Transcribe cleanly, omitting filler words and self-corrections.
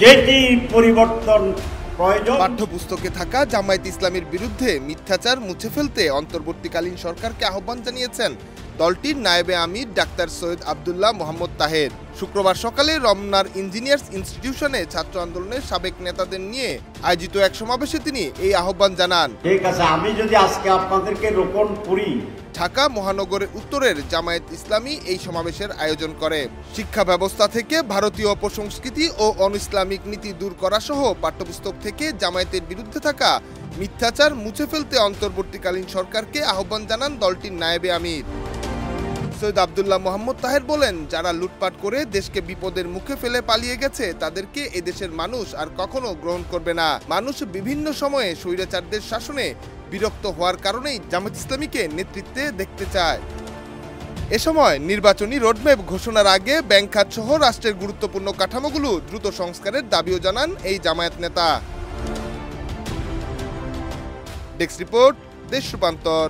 যেটি পরিবর্তন প্রয়োজন। পাঠ্যপুস্তকে থাকা জামায়াত ইসলামীর বিরুদ্ধে মিথ্যাচার মুছে ফেলতে অন্তর্বর্তীকালীন সরকারকে আহ্বান জানিয়েছেন দলটির নায়েবে আমির ডাক্তার সৈয়দ আব্দুল্লাহ মোহাম্মদ তাহের। শুক্রবার সকালে রমনার ইঞ্জিনিয়ার্স ইনস্টিটিউশনে ছাত্র আন্দোলনের সাবেক নেতাদের নিয়ে আয়োজিত এক সমাবেশে তিনি এই আহ্বান জানান। ঠিক আছে, আমি যদি আজকে আপনাদেরকে রোপণ করি। ঢাকা মহানগরের উত্তরের জামায়াত ইসলামী এই সমাবেশের আয়োজন করে। শিক্ষা ব্যবস্থা থেকে ভারতীয় অপসংস্কৃতি ও অনইসলামিক নীতি দূর করা সহ পাঠ্যপুস্তক থেকে জামায়াতের বিরুদ্ধে থাকা মিথ্যাচার মুছে ফেলতে অন্তর্বর্তীকালীন সরকারকে আহ্বান জানান দলটির নায়েবে আমির। সৈয়দ আব্দুল্লাহ মোহাম্মদ তাহের বলেন, যারা লুটপাট করে দেশকে বিপদের মুখে ফেলে পালিয়ে গেছে তাদেরকে এদেশের মানুষ আর কখনো গ্রহণ করবে না। মানুষ বিভিন্ন সময়ে স্বৈরাচারদের শাসনে বিরক্ত হওয়ার কারণেই জামায়াত ইসলামীকে নেতৃত্বে দেখতে চায়। এ সময় নির্বাচনী রোডম্যাপ ঘোষণার আগে ব্যাংক খাত সহ রাষ্ট্রের গুরুত্বপূর্ণ কাঠামোগুলো দ্রুত সংস্কারের দাবিও জানান এই জামায়াত নেতা। ডেস্ক রিপোর্ট, দেশ রূপান্তর।